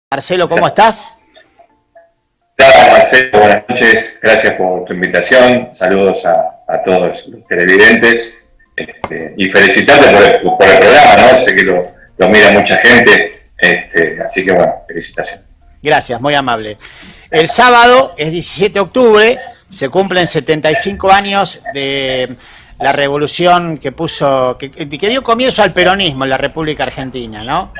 Marcelo, ¿cómo estás? Hola Marcelo, buenas noches, gracias por tu invitación, saludos a todos los televidentes y felicitarte por el programa, ¿no? Sé que lo mira mucha gente, así que bueno, felicitaciones. Gracias, muy amable. El sábado es 17 de octubre, se cumplen 75 años de la revolución que dio comienzo al peronismo en la República Argentina, ¿no?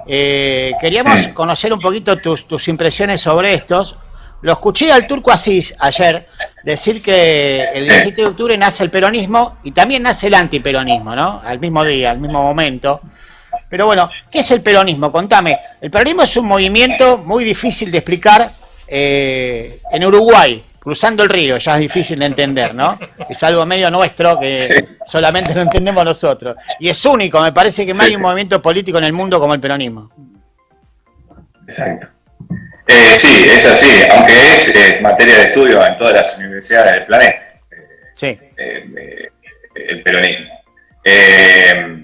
Queríamos conocer un poquito tus impresiones sobre estos. Lo escuché al Turco Asís ayer decir que el Sí, 17 de octubre nace el peronismo y también nace el antiperonismo, ¿no? Al mismo día, al mismo momento. Pero bueno, ¿qué es el peronismo? Contame. El peronismo es un movimiento muy difícil de explicar en Uruguay, cruzando el río, ya es difícil de entender, ¿no? Es algo medio nuestro que sí, solamente lo entendemos nosotros. Y es único, me parece que no sí, hay un movimiento político en el mundo como el peronismo. exacto. Sí, es así, aunque es materia de estudio en todas las universidades del planeta, Sí, el peronismo. Eh,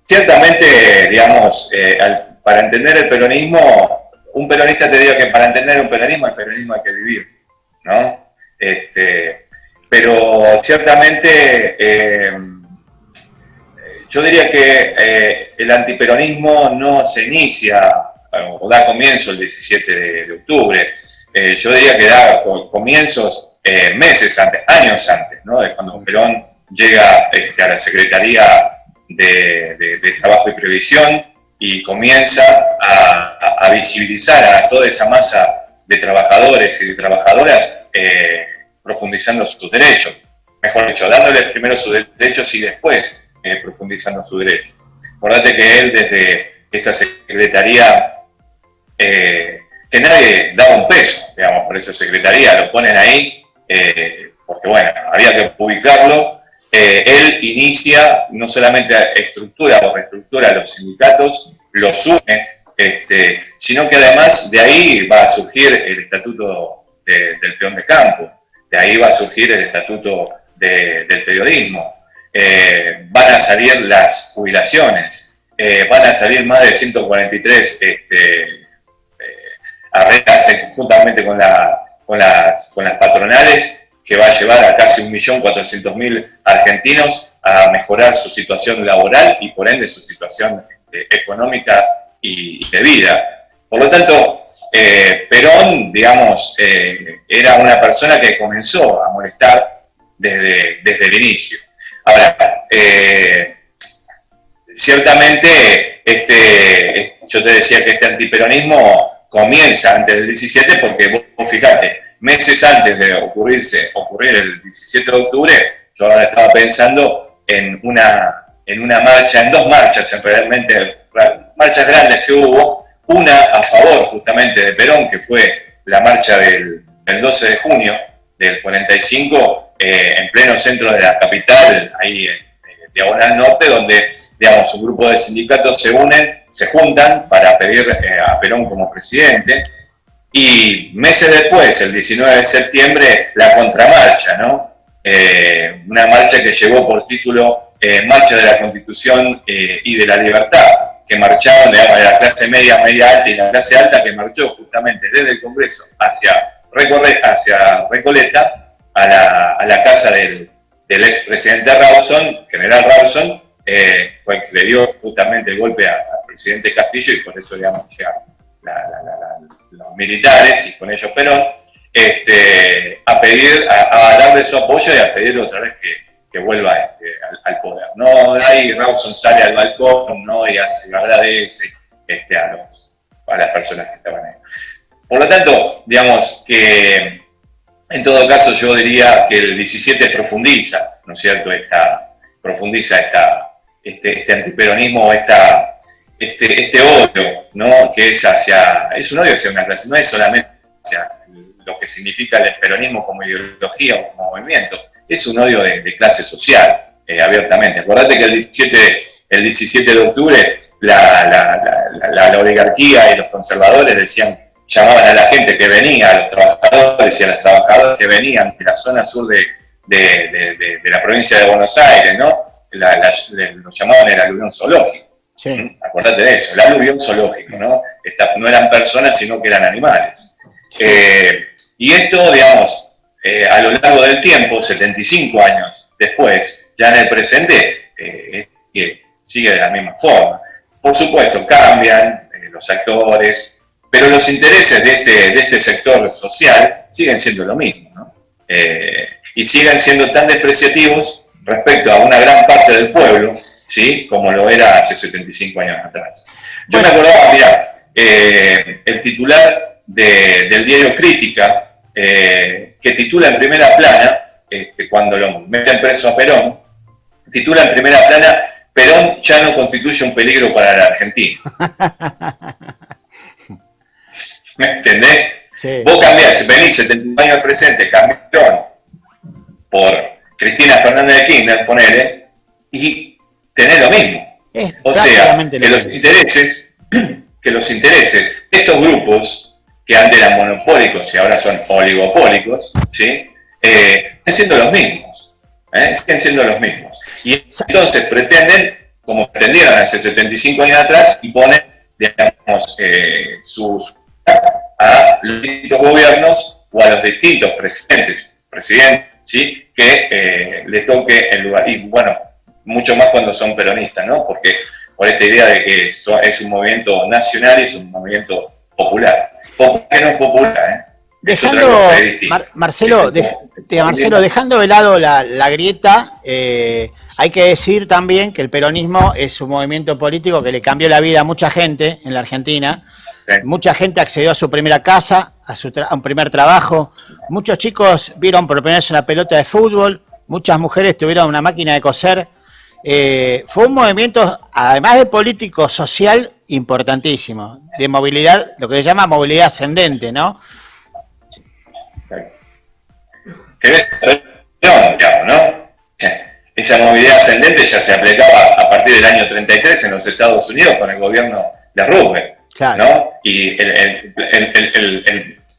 Ciertamente, digamos, para entender el peronismo, un peronista te diría que para entender un peronismo, el peronismo hay que vivir, ¿no? Pero ciertamente yo diría que el antiperonismo no se inicia o da comienzo el 17 de octubre. Yo diría que da comienzos meses antes, años antes, ¿no? De cuando Perón llega a la Secretaría de Trabajo y Previsión y comienza a visibilizar a toda esa masa de trabajadores y de trabajadoras profundizando sus derechos. Mejor dicho, dándoles primero sus derechos y después profundizando sus derechos. Acordate que él desde esa secretaría, que nadie daba un peso, digamos, por esa secretaría, lo ponen ahí, porque bueno, había que ubicarlo. Él inicia, no solamente estructura o reestructura los sindicatos, los une, sino que además de ahí va a surgir el estatuto del peón de campo, de ahí va a surgir el estatuto del periodismo, van a salir las jubilaciones, van a salir más de 143 arreglas juntamente con las patronales, que va a llevar a casi 1.400.000 argentinos a mejorar su situación laboral y por ende su situación económica y de vida. Por lo tanto, Perón, digamos, era una persona que comenzó a molestar desde el inicio. Ahora, ciertamente, yo te decía que este antiperonismo comienza antes del 17 porque vos fijate, meses antes de ocurrir el 17 de octubre, yo ahora estaba pensando en una marcha, en dos marchas, realmente marchas grandes que hubo, una a favor justamente de Perón, que fue la marcha del 12 de junio del 45, en pleno centro de la capital, ahí en Diagonal Norte, donde, digamos, un grupo de sindicatos se juntan para pedir a Perón como presidente, y meses después, el 19 de septiembre, la contramarcha, ¿no? Una marcha que llevó por título Marcha de la Constitución y de la Libertad, que marcharon, digamos, de la clase media, media alta y la clase alta, que marchó justamente desde el Congreso hacia Recoleta, a la casa del expresidente Rawson, general Rawson, fue el que le dio justamente el golpe al presidente Castillo y por eso, digamos, llegaron los militares y con ellos Perón, a pedir, a darle su apoyo y a pedir otra vez que vuelva al poder. No, ahí Rawson sale al balcón, ¿no? Y le agradece a las personas que estaban ahí. Por lo tanto, digamos que en todo caso yo diría que el 17 profundiza, ¿no es cierto? Profundiza este antiperonismo, este odio, ¿no? Que es un odio hacia una clase, no es solamente hacia lo que significa el peronismo como ideología o como movimiento, es un odio de clase social, abiertamente. Acordate que el 17 de octubre la oligarquía y los conservadores llamaban a la gente que venía, a los trabajadores y a las trabajadoras que venían de la zona sur de la provincia de Buenos Aires, ¿no? Los llamaban el aluvión zoológico. sí. Acordate de eso, el aluvión zoológico, ¿no? no eran personas, sino que eran animales. Y esto, digamos, a lo largo del tiempo, 75 años después, ya en el presente, sigue de la misma forma. Por supuesto, cambian los actores, pero los intereses de este sector social siguen siendo lo mismo, ¿no? Y siguen siendo tan despreciativos respecto a una gran parte del pueblo, ¿sí? Como lo era hace 75 años atrás. Yo me acordaba, mira, el titular del diario Crítica, que titula en primera plana, cuando lo meten preso a Perón, titula en primera plana: Perón ya no constituye un peligro para la Argentina. ¿Me entendés? Sí. Vos cambiás, venís 70 años al presente, cambiás Perón por Cristina Fernández de Kirchner, ponele, y tenés lo mismo. O sea, que los intereses de estos grupos, que antes eran monopólicos y ahora son oligopólicos, ¿sí? Siguen siendo los mismos. Siguen siendo los mismos. Y entonces pretenden, como pretendieron hace 75 años atrás, y ponen, digamos, a los distintos gobiernos o a los distintos presidentes, ¿sí? Que le toque el lugar. Y bueno, mucho más cuando son peronistas, ¿no? Porque por esta idea de que es un movimiento nacional y es un movimiento popular. Que no es popular, Dejando, Marcelo, dejando de lado la grieta, hay que decir también que el peronismo es un movimiento político que le cambió la vida a mucha gente en la Argentina. Sí. Mucha gente accedió a su primera casa, a un primer trabajo. Muchos chicos vieron por primera vez una pelota de fútbol. Muchas mujeres tuvieron una máquina de coser. Fue un movimiento, además de político, social, importantísimo. De movilidad, lo que se llama movilidad ascendente, ¿no? ¿no? Esa movilidad ascendente ya se aplicaba a partir del año 33 en los Estados Unidos con el gobierno de Roosevelt, claro, ¿no? Y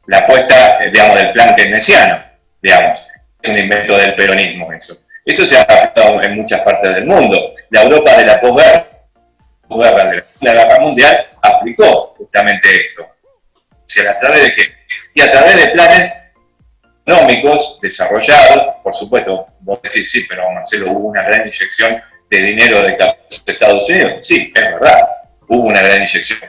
la apuesta, digamos, del plan keynesiano, digamos, es un invento del peronismo eso. Eso se ha aplicado en muchas partes del mundo. La Europa de la posguerra, de la Guerra Mundial, aplicó justamente esto. O sea, ¿a través de qué? Y a través de planes económicos desarrollados, por supuesto, vos decís, sí, pero Marcelo, hubo una gran inyección de dinero de los Estados Unidos. Sí, es verdad, hubo una gran inyección.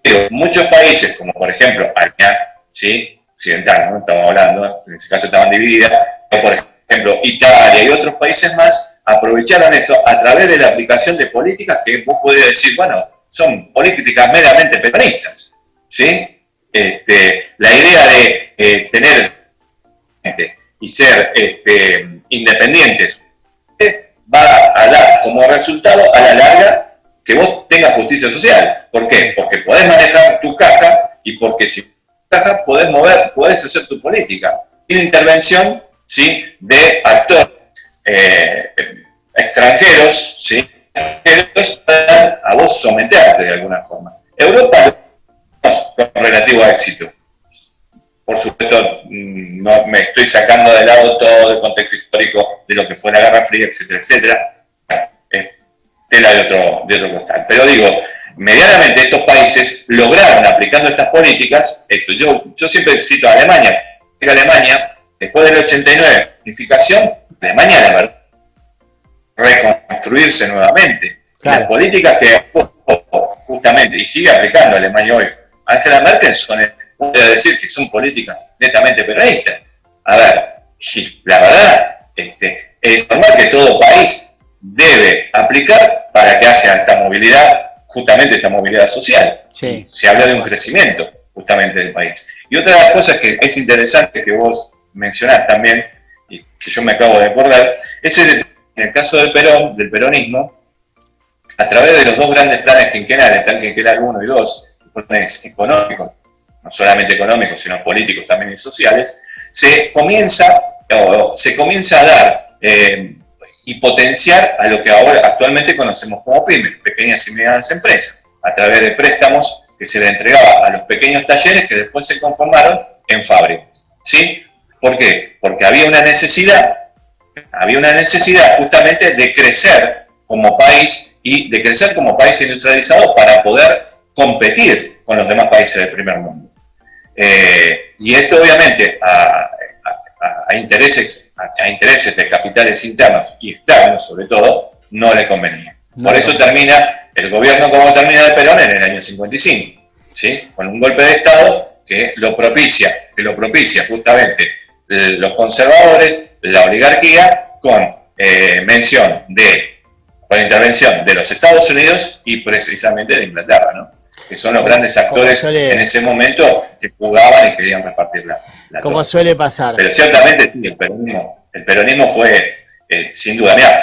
Pero muchos países, como por ejemplo Alemania, ¿sí? Occidental, ¿no? Estamos hablando, en ese caso estaban divididas, pero por ejemplo Italia y otros países más, aprovecharon esto a través de la aplicación de políticas que vos podés decir, bueno, son políticas meramente peronistas, ¿sí? La idea de tener y ser independientes va a dar como resultado a la larga que vos tengas justicia social. ¿Por qué? Porque podés manejar tu caja y porque si tu caja podés hacer tu política sin intervención, ¿sí? De actores extranjeros, ¿sí? Que puedan a vos someterte de alguna forma. Europa con relativo éxito. Por supuesto, no me estoy sacando de lado todo el contexto histórico de lo que fue la Guerra Fría, etcétera, etcétera. Tela de otro costal. Pero digo, medianamente estos países lograron, aplicando estas políticas, yo siempre cito a Alemania. Alemania, después del 89, unificación, Alemania, la verdad, reconstruirse nuevamente. Claro. Las políticas que justamente, y sigue aplicando Alemania hoy, Angela Merkel puede decir que son políticas netamente peronistas. A ver, la verdad, es normal que todo país debe aplicar para que haya esta movilidad, justamente esta movilidad social. Sí. Se habla de un crecimiento, justamente, del país. Y otra de las cosas que es interesante que vos mencionás también, y que yo me acabo de acordar, es en el caso del peronismo, a través de los dos grandes planes quinquenales, el plan quinquenal 1 y 2, que fueron económicos, no solamente económicos, sino políticos también y sociales, se comienza a dar y potenciar a lo que ahora actualmente conocemos como pymes, pequeñas y medianas empresas, a través de préstamos que se le entregaba a los pequeños talleres que después se conformaron en fábricas. ¿Sí? ¿Por qué? Porque había una necesidad justamente de crecer como país y de crecer como país industrializado para poder competir con los demás países del primer mundo. Y esto obviamente a intereses de capitales internos y externos sobre todo, no le convenía. Por eso termina el gobierno como termina de Perón en el año 55, ¿sí? Con un golpe de Estado que lo propicia justamente los conservadores, la oligarquía, con intervención de los Estados Unidos y precisamente de Inglaterra, ¿no? Que son los grandes actores en ese momento que jugaban y querían repartir la como suele pasar. Pero ciertamente sí, el peronismo fue, sin duda. Mirá,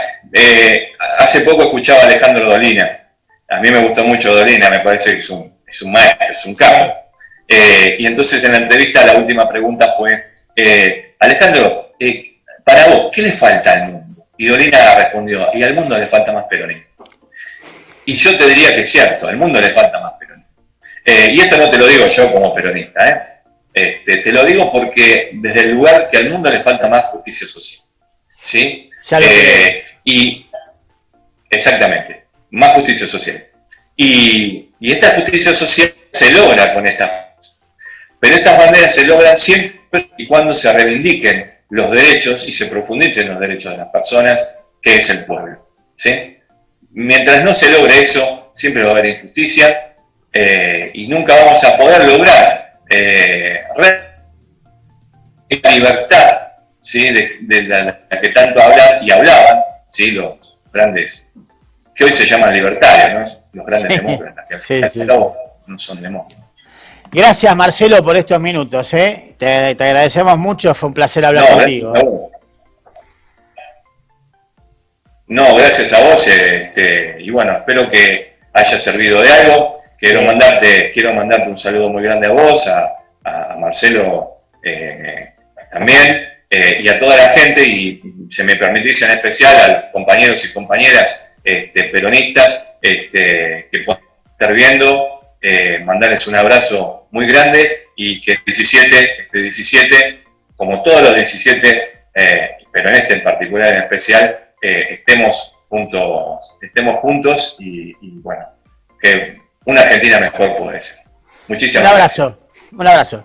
hace poco escuchaba a Alejandro Dolina. A mí me gustó mucho Dolina, me parece que es un maestro, es un capo. Y entonces en la entrevista la última pregunta fue, Alejandro, para vos, ¿qué le falta al mundo? Y Dolina respondió, y al mundo le falta más peronismo. Y yo te diría que es cierto, al mundo le falta más peronismo. Y esto no te lo digo yo como peronista, te lo digo porque desde el lugar que al mundo le falta más justicia social. ¿Sí? Y exactamente, más justicia social. Y esta justicia social se logra con estas banderas. Pero estas banderas se logran siempre y cuando se reivindiquen los derechos y se profundicen los derechos de las personas, que es el pueblo. ¿Sí? Mientras no se logre eso, siempre va a haber injusticia y nunca vamos a poder lograr la libertad, ¿sí? de la que tanto hablan y hablaban, ¿sí? Los grandes, que hoy se llaman libertarios, ¿no? Los grandes demócratas, que al final no son demócratas. Gracias, Marcelo, por estos minutos. Te agradecemos mucho, fue un placer hablar contigo. No, gracias a vos, y bueno, espero que haya servido de algo. Quiero mandarte un saludo muy grande a vos, a Marcelo también, y a toda la gente, y se me permitís en especial a los compañeros y compañeras peronistas que puedan estar viendo, mandarles un abrazo muy grande y que este 17, como todos los 17, pero en este en particular en especial, estemos juntos y bueno, que una Argentina mejor puede ser. Muchísimas gracias. Un abrazo.